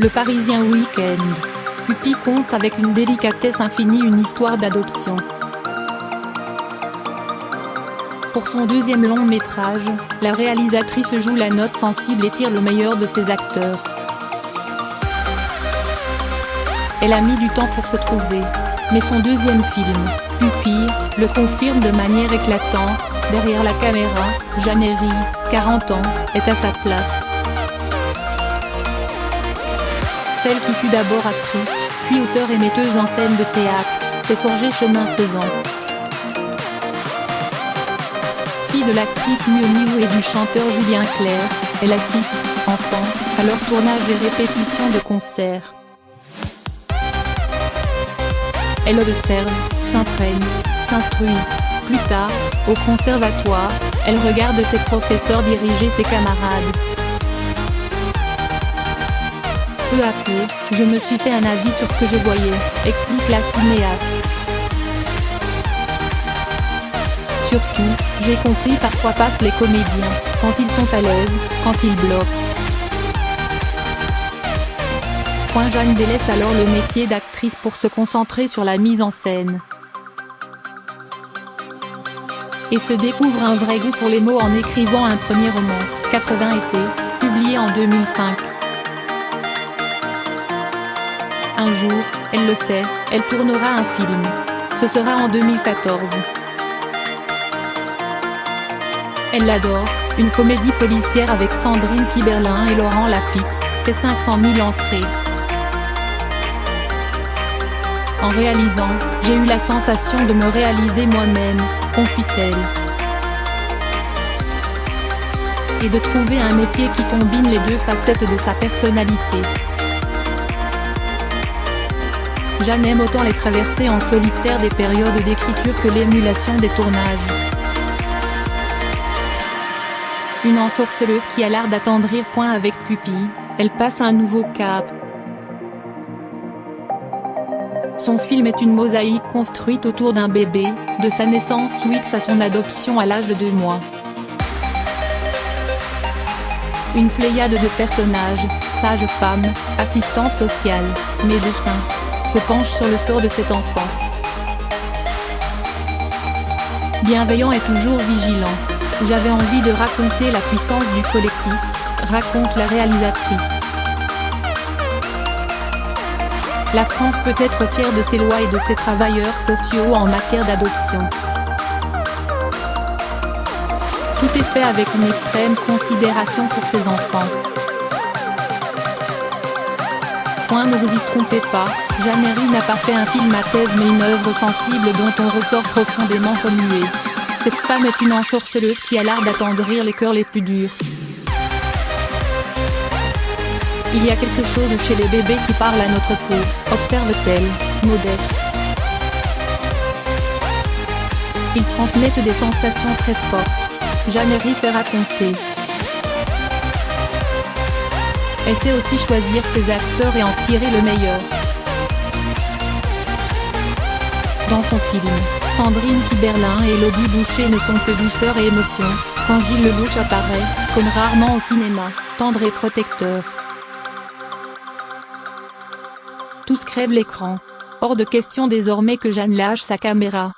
Le Parisien Week-end. Pupi conte avec une délicatesse infinie une histoire d'adoption. Pour son deuxième long métrage, la réalisatrice joue la note sensible et tire le meilleur de ses acteurs. Elle a mis du temps pour se trouver, mais son deuxième film, Pupi, le confirme de manière éclatante. Derrière la caméra, Jeanne Herry, 40 ans, est à sa place. Celle qui fut d'abord actrice, puis auteure et metteuse en scène de théâtre, s'est forgée chemin faisant. Fille de l'actrice Miu Miu et du chanteur Julien Clerc, elle assiste, enfant, à leur tournage et répétitions de concerts. Elle observe, s'imprègne, s'instruit. Plus tard, au conservatoire, elle regarde ses professeurs diriger ses camarades. Peu à peu, je me suis fait un avis sur ce que je voyais, explique la cinéaste. Surtout, j'ai compris par quoi passent les comédiens, quand ils sont à l'aise, quand ils bloquent. Jeanne délaisse alors le métier d'actrice pour se concentrer sur la mise en scène. Et se découvre un vrai goût pour les mots en écrivant un premier roman, 80 étés, publié en 2005. Un jour, elle le sait, elle tournera un film. Ce sera en 2014. Elle l'adore, une comédie policière avec Sandrine Kiberlin et Laurent Lafitte, fait 500 000 entrées. En réalisant, j'ai eu la sensation de me réaliser moi-même, confie-t-elle. Et de trouver un métier qui combine les deux facettes de sa personnalité. Jeanne aime autant les traversées en solitaire des périodes d'écriture que l'émulation des tournages. Une ensorceleuse qui a l'art d'attendrir. Avec Pupi, elle passe un nouveau cap. Son film est une mosaïque construite autour d'un bébé, de sa naissance ou X à son adoption à l'âge de 2 mois. Une pléiade de personnages, sages-femmes, assistantes sociales, médecins, se penchent sur le sort de cet enfant. Bienveillant et toujours vigilant, j'avais envie de raconter la puissance du collectif, raconte la réalisatrice. La France peut être fière de ses lois et de ses travailleurs sociaux en matière d'adoption. Tout est fait avec une extrême considération pour ses enfants. Ne vous y trompez pas, Jeanne Herry n'a pas fait un film à thèse mais une œuvre sensible dont on ressort profondément commué. Cette femme est une ensorceleuse qui a l'art d'attendrir les cœurs les plus durs. Il y a quelque chose chez les bébés qui parle à notre peau, observe-t-elle, modeste. Ils transmettent des sensations très fortes. Jeanne Herry sait raconter. Elle sait aussi choisir ses acteurs et en tirer le meilleur. Dans son film, Sandrine Kiberlin et Élodie Boucher ne sont que douceur et émotion, quand Gilles Lelouch apparaît, comme rarement au cinéma, tendre et protecteur. Tous crèvent l'écran. Hors de question désormais que Jeanne lâche sa caméra.